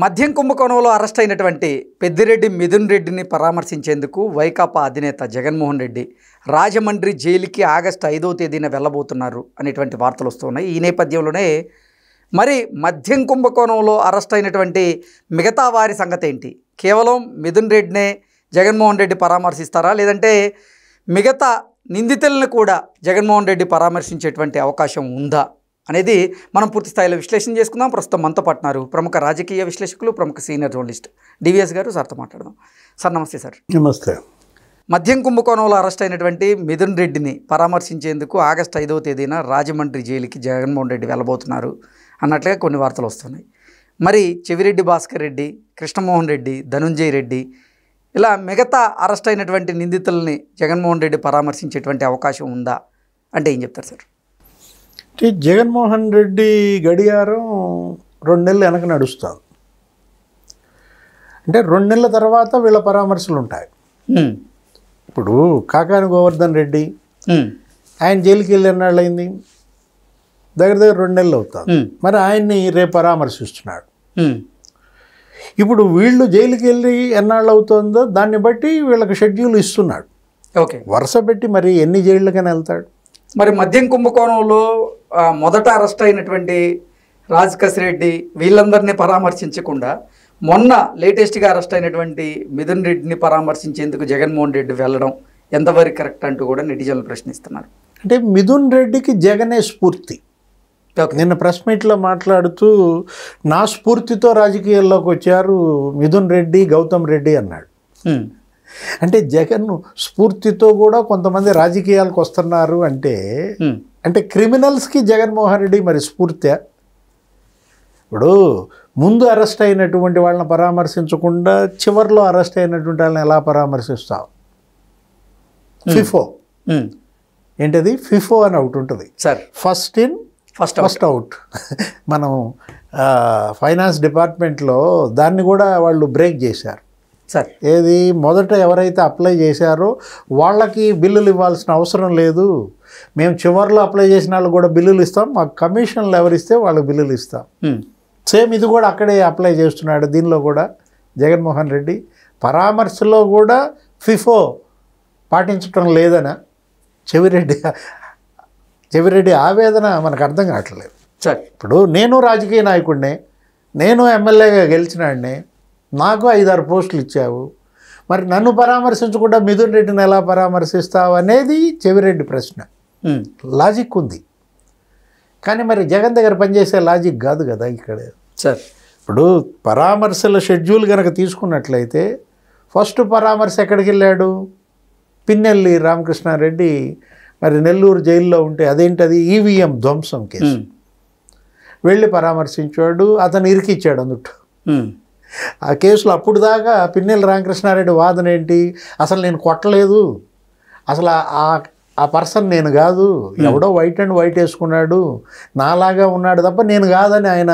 మద్యం కుంభకోణంలో అరెస్ట్ అయినటువంటి పెద్దిరెడ్డి మిథున్ రెడ్డిని పరామర్శించేందుకు వైకాపా అధినేత జగన్మోహన్ రెడ్డి రాజమండ్రి జైలుకి ఆగస్టు 5వ తేదీన వెళ్ళబోతున్నారు అనేటువంటి వార్తలు వస్తున్నాయి. ఈ నేపథ్యంలోనే మరి మద్యం కుంభకోణంలో అరెస్ట్ అయినటువంటి మిగతా వారి సంగతి ఏంటి? కేవలం మిథున్ రెడ్డినే జగన్మోహన్ రెడ్డి పరామర్శిస్తారా, లేదంటే మిగతా నిందితులను కూడా జగన్మోహన్ రెడ్డి పరామర్శించేటువంటి అవకాశం ఉందా అనేది మనం పూర్తి స్థాయిలో విశ్లేషణ చేసుకుందాం. ప్రస్తుతం మనతో పాటున్నారు ప్రముఖ రాజకీయ విశ్లేషకులు, ప్రముఖ సీనియర్ జర్నలిస్ట్ డివిఎస్ గారు. సార్తో మాట్లాడదాం. సార్ నమస్తే. సార్ నమస్తే. మద్యం కుంభకోణంలో అరెస్ట్ అయినటువంటి మిథున్ రెడ్డిని పరామర్శించేందుకు ఆగస్టు 5వ తేదీన రాజమండ్రి జైలుకి జగన్మోహన్ రెడ్డి వెళ్ళబోతున్నారు అన్నట్లుగా కొన్ని వార్తలు వస్తున్నాయి. మరి చెవిరెడ్డి భాస్కర్ రెడ్డి, కృష్ణమోహన్ రెడ్డి, ధనుంజయ్ రెడ్డి ఇలా మిగతా అరెస్ట్ అయినటువంటి నిందితుల్ని జగన్మోహన్ రెడ్డి పరామర్శించేటువంటి అవకాశం ఉందా అంటే ఏం చెప్తారు సార్? జగన్మోహన్ రెడ్డి గడియారం 2 నెలలు వెనక నడుస్తుంది. అంటే 2 నెలల తర్వాత వీళ్ళ పరామర్శలు ఉంటాయి. ఇప్పుడు కాకాని గోవర్ధన్ రెడ్డి ఆయన జైలుకి వెళ్ళి ఎన్నాళ్ళు అయింది? దగ్గర 2 నెలలు అవుతుంది. మరి ఆయన్ని రేపు పరామర్శిస్తున్నాడు. ఇప్పుడు వీళ్ళు జైలుకి వెళ్ళి ఎన్నాళ్ళు అవుతుందో దాన్ని బట్టి వీళ్ళకి షెడ్యూల్ ఇస్తున్నాడు. ఓకే, వరుస పెట్టి మరి ఎన్ని జైళ్ళకని వెళ్తాడు? మరి మద్యం కుంభకోణంలో మొదట అరెస్ట్ అయినటువంటి రాజ్ రెడ్డి వీళ్ళందరినీ పరామర్శించకుండా మొన్న లేటెస్ట్గా అరెస్ట్ అయినటువంటి మిథున్ రెడ్డిని పరామర్శించేందుకు జగన్మోహన్ రెడ్డి వెళ్ళడం ఎంతవరకు కరెక్ట్ అంటూ కూడా నెటిజన్లు ప్రశ్నిస్తున్నారు. అంటే మిథున్ రెడ్డికి జగనే స్ఫూర్తి. నిన్న ప్రెస్ మీట్లో మాట్లాడుతూ నా స్ఫూర్తితో రాజకీయాల్లోకి వచ్చారు మిథున్ రెడ్డి, గౌతమ్ రెడ్డి అన్నాడు. అంటే జగన్ స్ఫూర్తితో కూడా కొంతమంది రాజకీయాలకు వస్తున్నారు అంటే క్రిమినల్స్కి జగన్మోహన్ రెడ్డి మరి స్ఫూర్తి. ఇప్పుడు ముందు అరెస్ట్ అయినటువంటి వాళ్ళని పరామర్శించకుండా చివరిలో అరెస్ట్ అయినటువంటి వాళ్ళని ఎలా పరామర్శిస్తావు? ఫిఫో ఏంటది? ఫిఫో అని ఒకటి ఉంటుంది sir, first in first out. మనం ఫైనాన్స్ డిపార్ట్మెంట్లో దాన్ని కూడా వాళ్ళు బ్రేక్ చేశారు సార్. ఏది మొదట ఎవరైతే అప్లై చేశారో వాళ్ళకి బిల్లులు ఇవ్వాల్సిన అవసరం లేదు, మేము చివరిలో అప్లై చేసిన వాళ్ళు కూడా బిల్లులు ఇస్తాం, మాకు కమిషన్లు ఎవరిస్తే వాళ్ళకి బిల్లులు ఇస్తాం. సేమ్ ఇది కూడా అక్కడే అప్లై చేస్తున్నాడు. దీనిలో కూడా జగన్మోహన్ రెడ్డి పరామర్శలో కూడా ఫిఫో పాటించడం లేదన చెవిరెడ్డి ఆవేదన మనకు అర్థం కావట్లేదు సార్. ఇప్పుడు నేను రాజకీయ నాయకుడినే, నేను ఎమ్మెల్యేగా గెలిచినాడినే, నాకు 5-6 పోస్టులు ఇచ్చావు, మరి నన్ను పరామర్శించకుండా మిథున్ రెడ్డిని ఎలా పరామర్శిస్తావు అనేది చెవిరెడ్డి ప్రశ్న. లాజిక్ ఉంది కానీ మరి జగన్ దగ్గర పనిచేసే లాజిక్ కాదు కదా ఇక్కడ సార్. ఇప్పుడు పరామర్శల షెడ్యూల్ కనుక తీసుకున్నట్లయితే ఫస్ట్ పరామర్శ ఎక్కడికి వెళ్ళాడు? పిన్నెల్లి రామకృష్ణారెడ్డి మరి నెల్లూరు జైల్లో ఉంటే అదేంటది ఈవీఎం ధ్వంసం కేసు వెళ్ళి పరామర్శించాడు, అతను ఇరికిచ్చాడు అందుట. ఆ కేసులో అప్పుడు దాకా పిన్నెల్లి రామకృష్ణారెడ్డి వాదన ఏంటి? అసలు నేను కొట్టలేదు, అసలు ఆ పర్సన్ నేను కాదు, ఎవడో వైట్ అండ్ వైట్ వేసుకున్నాడు, నాలాగా ఉన్నాడు తప్ప నేను కాదని ఆయన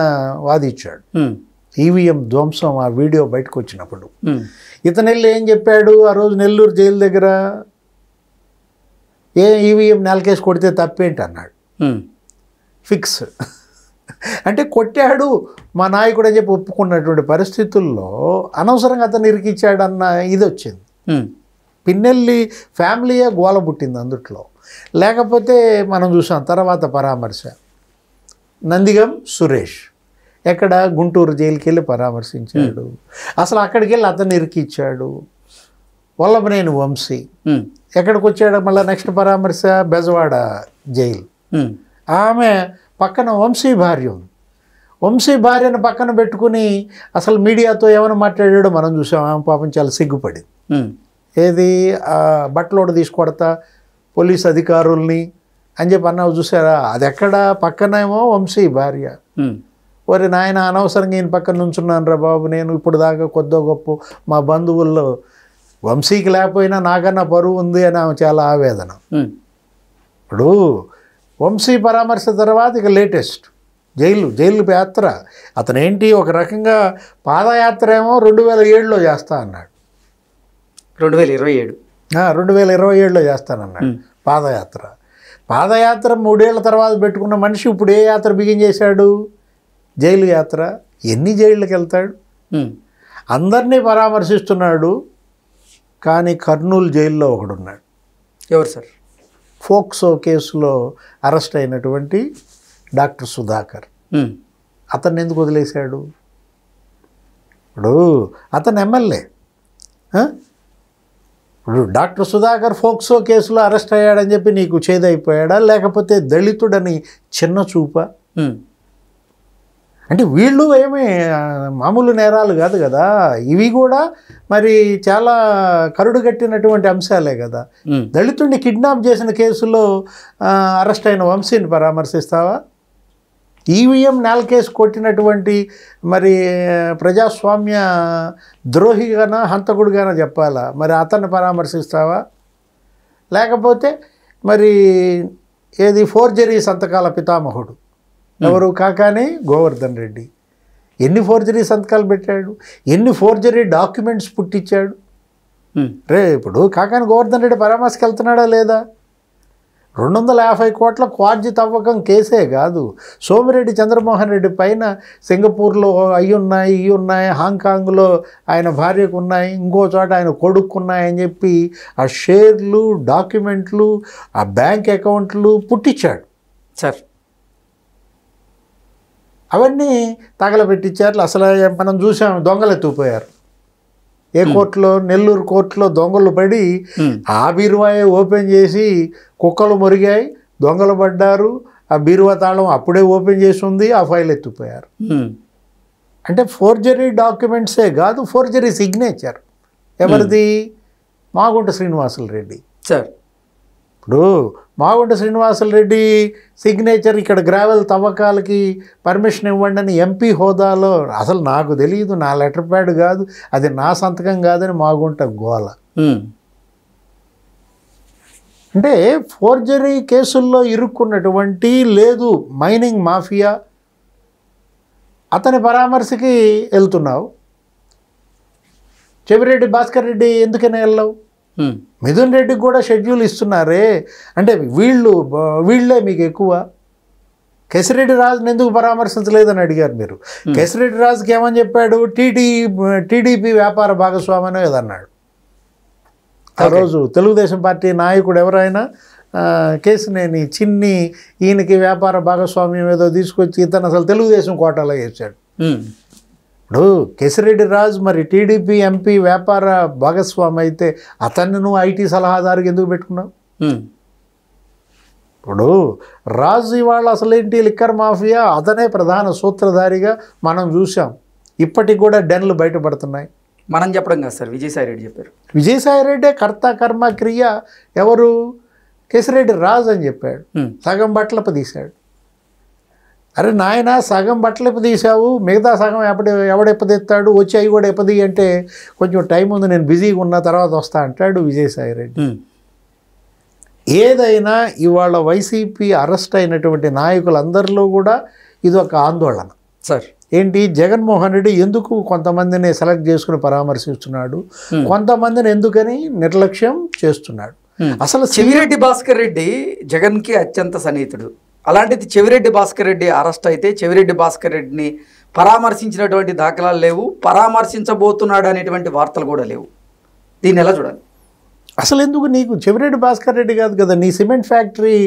వాదించాడు. ఈవీఎం ధ్వంసం ఆ వీడియో బయటకు వచ్చినప్పుడు ఇతను వెళ్ళి ఏం చెప్పాడు? ఆ రోజు నెల్లూరు జైలు దగ్గర ఈవీఎం నెలకేసి కొడితే తప్పేంటి అన్నాడు. ఫిక్స్ అంటే కొట్టాడు మా నాయకుడు అని చెప్పి ఒప్పుకున్నటువంటి పరిస్థితుల్లో అనవసరంగా అతను ఇరికిచ్చాడన్న ఇది వచ్చింది. పిన్నెల్లి ఫ్యామిలీయే గోల పుట్టింది అందుట్లో. లేకపోతే మనం చూసాం తర్వాత పరామర్శ నందిగం సురేష్ ఎక్కడ గుంటూరు జైలుకి వెళ్ళి పరామర్శించాడు, అసలు అక్కడికి వెళ్ళి అతను ఇరికిచ్చాడు. వల్లభనేని వంశీ ఎక్కడికి వచ్చాడు మళ్ళీ నెక్స్ట్ పరామర్శ? బెజవాడ జైలు. ఆమె పక్కన వంశీ భార్య ఉంది, వంశీ భార్యను పక్కన పెట్టుకుని అసలు మీడియాతో ఏమైనా మాట్లాడాడో మనం చూసాం. ఆమె పాపం చాలా సిగ్గుపడింది. ఏది బట్టలోడు తీసుకొడతా పోలీస్ అధికారుల్ని అని చెప్పి అన్నావు చూసారా? అది ఎక్కడ పక్కనేమో వంశీ భార్య. ఒరే నాయన అనవసరంగా ఈయన పక్కన నుంచున్నాను రా బాబు, నేను ఇప్పుడు దాకా కొద్దో గొప్ప మా బంధువుల్లో వంశీకి లేకపోయినా నాకన్నా పరువు ఉంది అని ఆమె చాలా ఆవేదన. ఇప్పుడు వంశీ పరామర్శ తర్వాత ఇక లేటెస్ట్ జైలు యాత్ర. అతనేంటి ఒక రకంగా పాదయాత్ర ఏమో 2007లో చేస్తా అన్నాడు, 2027లో చేస్తానన్నాడు పాదయాత్ర. 3 ఏళ్ల తర్వాత పెట్టుకున్న మనిషి ఇప్పుడు ఏ యాత్ర బిగిన్ చేశాడు? జైలు యాత్ర. ఎన్ని జైళ్ళకి వెళ్తాడు? అందరినీ పరామర్శిస్తున్నాడు. కానీ కర్నూలు జైల్లో ఒకడున్నాడు. ఎవరు సార్? ఫోక్సో కేసులో అరెస్ట్ అయినటువంటి డాక్టర్ సుధాకర్. అతన్ని ఎందుకు వదిలేశాడు? ఇప్పుడు అతను ఎమ్మెల్యే. ఇప్పుడు డాక్టర్ సుధాకర్ ఫోక్సో కేసులో అరెస్ట్ అయ్యాడని చెప్పి నీకు చేదైపోయాడా, లేకపోతే దళితుడని చిన్న చూపా? అంటే వీళ్ళు ఏమీ మామూలు నేరాలు కాదు కదా, ఇవి కూడా మరి చాలా కరుడుగట్టినటువంటి అంశాలే కదా. దళితుడిని కిడ్నాప్ చేసిన కేసులో అరెస్ట్ అయిన వంశీని పరామర్శిస్తావా? ఈవీఎం కేసు కొట్టినటువంటి మరి ప్రజాస్వామ్య ద్రోహిగానా హంతకుడిగానా చెప్పాలా, మరి అతన్ని పరామర్శిస్తావా? లేకపోతే మరి ఏది ఫోర్జరీ సంతకాల పితామహుడు ఎవరు? కాకాని గోవర్ధన్ రెడ్డి. ఎన్ని ఫోర్జరీ సంతకాలు పెట్టాడు, ఎన్ని ఫోర్జరీ డాక్యుమెంట్స్ పుట్టించాడు. ఇప్పుడు కాకాని గోవర్ధన్ రెడ్డి పరామర్శకి వెళ్తున్నాడా లేదా? 250 కోట్ల క్వార్జీ తవ్వకం కేసే కాదు, సోమిరెడ్డి చంద్రమోహన్ రెడ్డి పైన సింగపూర్లో అవి ఉన్నాయి, ఇవి ఉన్నాయి, హాంకాంగ్లో ఆయన భార్యకు ఉన్నాయి, ఇంకో చోట ఆయన కొడుకున్నాయని చెప్పి ఆ షేర్లు, డాక్యుమెంట్లు, ఆ బ్యాంక్ అకౌంట్లు పుట్టించాడు సార్. అవన్నీ తగలబెట్టించారు. అసలు మనం చూసాం, దొంగలు ఎత్తుకుపోయారు. ఏ కోర్టులో? నెల్లూరు కోర్టులో దొంగలు పడి ఆ బీరువాయే ఓపెన్ చేసి కుక్కలు మురిగాయి, దొంగలు పడ్డారు. ఆ బీరువా తాళం అప్పుడే ఓపెన్ చేసి ఉంది, ఆ ఫైల్ ఎత్తుకుపోయారు. అంటే ఫోర్జరీ డాక్యుమెంట్సే కాదు, ఫోర్జరీ సిగ్నేచర్. ఎవరిది? మాగుంట శ్రీనివాసులు రెడ్డి సార్. ఇప్పుడు మాగుంట శ్రీనివాసులు రెడ్డి సిగ్నేచర్ ఇక్కడ గ్రావెల్ తవ్వకాలకి పర్మిషన్ ఇవ్వండి అని ఎంపీ హోదాలో, అసలు నాకు తెలియదు, నా లెటర్ ప్యాడ్ కాదు, అది నా సంతకం కాదని మాగుంట గోల. అంటే ఫోర్జరీ కేసుల్లో ఇరుక్కున్నటువంటి లేదు మైనింగ్ మాఫియా, అతని పరామర్శకి వెళ్తున్నావు. చెవిరెడ్డి భాస్కర్ రెడ్డి ఎందుకైనా వెళ్ళావు? మిథున్ రెడ్డికి కూడా షెడ్యూల్ ఇస్తున్నారే, అంటే వీళ్ళే మీకు ఎక్కువ. కేసిరెడ్డి రాజుని ఎందుకు పరామర్శించలేదని అడిగారు మీరు. కేసిరెడ్డి రాజుకి ఏమని చెప్పాడు? టీడీపీ వ్యాపార భాగస్వామి ఏదన్నాడు. ఆ రోజు తెలుగుదేశం పార్టీ నాయకుడు ఎవరైనా కేసినేని చిన్ని ఈయనకి వ్యాపార భాగస్వామ్యం ఏదో తీసుకొచ్చి ఇతను అసలు తెలుగుదేశం కోటాలో వేసాడు. ఇప్పుడు కేసిరెడ్డి రాజు మరి టీడీపీ ఎంపీ వ్యాపార భాగస్వామి అయితే అతన్ని నువ్వు ఐటీ సలహాదారుకి ఎందుకు పెట్టుకున్నావు? ఇప్పుడు రాజు ఇవాళ అసలేంటి లిక్కర్ మాఫియా, అతనే ప్రధాన సూత్రధారిగా మనం చూసాం. ఇప్పటికి కూడా డెన్లు బయటపడుతున్నాయి. మనం చెప్పడం కాదు సార్, విజయసాయి రెడ్డి చెప్పారు. విజయసాయి రెడ్డే కర్త కర్మ క్రియ. ఎవరు? కేసిరెడ్డి రాజు అని చెప్పాడు. సగం బట్టలప తీశాడు. అరే నాయన, సగం బట్టలప తీసావు, మిగతా సగం ఎవడెప్పదెత్తాడు, వచ్చి అవి కూడా ఎప్పది అంటే కొంచెం టైం ఉంది, నేను బిజీగా ఉన్న తర్వాత వస్తా అంటాడు విజయసాయి రెడ్డి. ఏదైనా ఇవాళ వైసీపీ అరెస్ట్ అయినటువంటి నాయకులందరిలో కూడా ఇది ఒక ఆందోళన సార్. ఏంటి? జగన్మోహన్ రెడ్డి ఎందుకు కొంతమందిని సెలెక్ట్ చేసుకుని పరామర్శిస్తున్నాడు, కొంతమందిని ఎందుకని నిర్లక్ష్యం చేస్తున్నాడు. అసలు చెవిరెడ్డి భాస్కర్ రెడ్డి జగన్కి అత్యంత సన్నిహితుడు. అలాంటిది చెవిరెడ్డి భాస్కర్ రెడ్డి అరెస్ట్ అయితే చెవిరెడ్డి భాస్కర్ రెడ్డిని పరామర్శించినటువంటి దాఖలాలు లేవు, పరామర్శించబోతున్నాడు అనేటువంటి వార్తలు కూడా లేవు. దీన్ని ఎలా చూడాలి? అసలు ఎందుకు నీకు చెవిరెడ్డి భాస్కర్ రెడ్డి కాదు కదా, నీ cement factory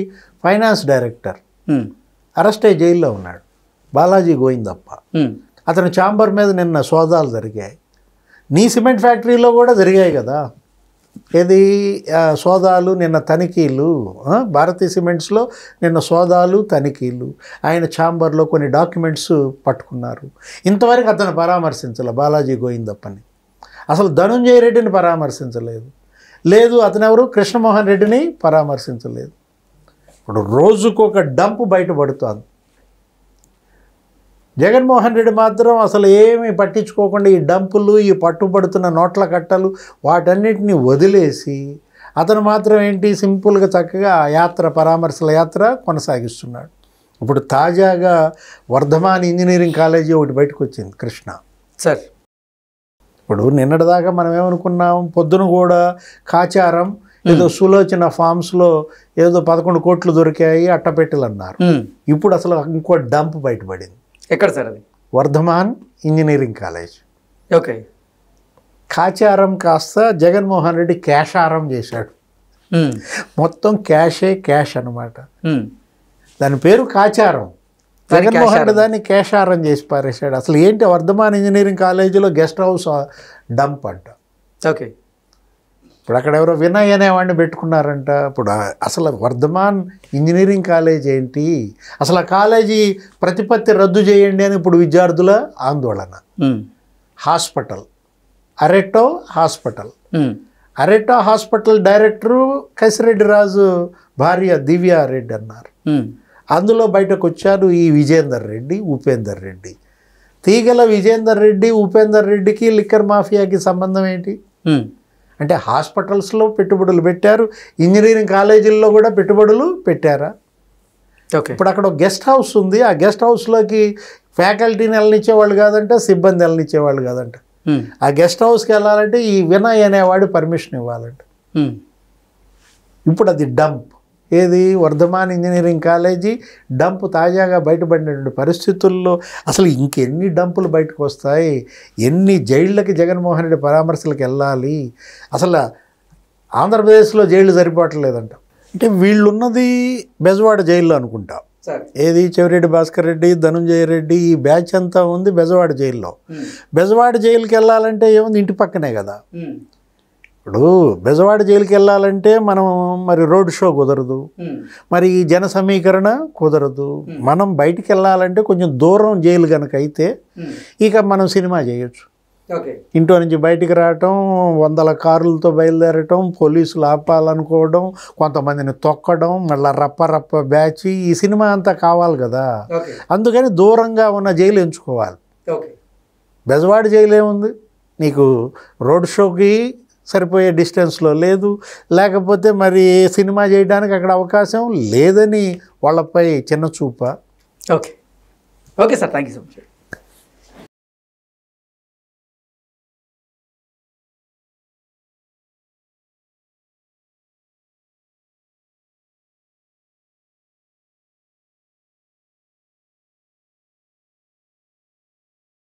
finance director arrest అయ్యి జైల్లో ఉన్నాడు, బాలాజీ గోవిందప్ప. అతని ఛాంబర్ మీద నిన్న సోదాలు జరిగాయి. నీ సిమెంట్ ఫ్యాక్టరీలో కూడా జరిగాయి కదా ఏది సోదాలు, నిన్న తనిఖీలు. భారతీయ సిమెంట్స్లో నిన్న సోదాలు, తనిఖీలు. ఆయన ఛాంబర్లో కొన్ని డాక్యుమెంట్స్ పట్టుకున్నారు. ఇంతవరకు అతను పరామర్శించలే బాలాజీ గోవిందప్పని. అసలు ధనుంజయ రెడ్డిని పరామర్శించలేదు. లేదు అతను ఎవరు? కృష్ణమోహన్ రెడ్డిని పరామర్శించలేదు. ఇప్పుడు రోజుకొక డంప్ బయటపడుతోంది. జగన్మోహన్ రెడ్డి మాత్రం అసలు ఏమీ పట్టించుకోకుండా ఈ డంపులు, ఈ పట్టుబడుతున్న నోట్ల కట్టలు వాటన్నిటిని వదిలేసి అతను మాత్రం ఏంటి సింపుల్గా చక్కగా యాత్ర, పరామర్శల యాత్ర కొనసాగిస్తున్నాడు. ఇప్పుడు తాజాగా వర్ధమాన్ ఇంజనీరింగ్ కాలేజీ ఒకటి బయటకు వచ్చింది కృష్ణ సార్. ఇప్పుడు నిన్నటిదాకా మనం ఏమనుకున్నాం, పొద్దున కూడా కాచారం ఏదో సులోచన ఫార్మ్స్లో ఏదో 11 కోట్లు దొరికాయి, అట్టపెట్టెలు అన్నారు. ఇప్పుడు అసలు ఇంకో డంప్ బయటపడింది. ఎక్కడ సార్ అది? Vardhaman engineering college. Okay. Kacharam కాస్త జగన్మోహన్ రెడ్డి క్యాషారం చేశాడు. మొత్తం క్యాష్ అన్నమాట. దాని పేరు కాచారం. జగన్మోహన్ రెడ్డి దాన్ని క్యాషారం చేసి పారేశాడు. అసలు ఏంటి, వర్ధమాన్ ఇంజనీరింగ్ కాలేజీలో గెస్ట్ హౌస్ డంప్ అంట. ఓకే. ఇప్పుడు అక్కడ ఎవరో వినయ్ అనేవాడిని పెట్టుకున్నారంట. ఇప్పుడు అసలు వర్ధమాన్ ఇంజనీరింగ్ కాలేజ్ ఏంటి, అసలు ఆ కాలేజీ ప్రతిపత్తి రద్దు చేయండి అని ఇప్పుడు విద్యార్థుల ఆందోళన. హాస్పిటల్ అరెట్టో హాస్పిటల్ డైరెక్టరు కసిరెడ్డి రాజు భార్య దివ్యారెడ్డి అన్నారు. అందులో బయటకు వచ్చారు ఈ విజేందర్ రెడ్డి, ఉపేందర్ రెడ్డి. తీగల విజేందర్ రెడ్డి, ఉపేందర్ రెడ్డికి లిక్కర్ మాఫియాకి సంబంధం ఏంటి అంటే హాస్పిటల్స్లో పెట్టుబడులు పెట్టారు, ఇంజనీరింగ్ కాలేజీల్లో కూడా పెట్టుబడులు పెట్టారా? ఇప్పుడు అక్కడ ఒక గెస్ట్ హౌస్ ఉంది. ఆ గెస్ట్ హౌస్లోకి ఫ్యాకల్టీని వెళ్ళనిచ్చేవాళ్ళు కాదంట, సిబ్బంది వెళ్ళనిచ్చేవాళ్ళు కాదంట. ఆ గెస్ట్ హౌస్కి వెళ్ళాలంటే ఈ వినయ్ అనేవాడు పర్మిషన్ ఇవ్వాలంట. ఇప్పుడు అది డంప్. ఏది, వర్ధమాన్ ఇంజనీరింగ్ కాలేజీ డంప్ తాజాగా బయటపడినటువంటి పరిస్థితుల్లో అసలు ఇంకెన్ని డంపులు బయటకు వస్తాయి, ఎన్ని జైళ్ళకి జగన్మోహన్ రెడ్డి పరామర్శలకు వెళ్ళాలి. అసలు ఆంధ్రప్రదేశ్లో జైళ్ళు సరిపోవట్లేదంట. అంటే వీళ్ళున్నది బెజవాడ జైల్లో అనుకుంటా. ఏది, చెవిరెడ్డి భాస్కర్ రెడ్డి, ధనుంజయ రెడ్డి, ఈ బ్యాచ్ అంతా ఉంది బెజవాడ జైల్లో. బెజవాడ జైలుకి వెళ్ళాలంటే ఏముంది, ఇంటి పక్కనే కదా. ఇప్పుడు బెజవాడ జైలుకి వెళ్ళాలంటే మనం మరి రోడ్ షో కుదరదు, మరి జన సమీకరణ కుదరదు. మనం బయటికి వెళ్ళాలంటే కొంచెం దూరం జైలు కనుక అయితే ఇక మనం సినిమా చేయొచ్చు. ఇంట్లో నుంచి బయటికి రావటం, వందల కార్లతో బయలుదేరటం, పోలీసులు ఆపాలనుకోవడం, కొంతమందిని తొక్కడం, మళ్ళీ రప్ప బ్యాచ్, ఈ సినిమా అంతా కావాలి కదా. అందుకని దూరంగా ఉన్న జైలు ఎంచుకోవాలి. బెజవాడ జైలు ఏముంది, నీకు రోడ్ షోకి సరిపోయే డిస్టెన్స్లో లేదు, లేకపోతే మరి సినిమా చేయడానికి అక్కడ అవకాశం లేదని వాళ్ళపై చిన్న చూప. Okay sir, thank you so much.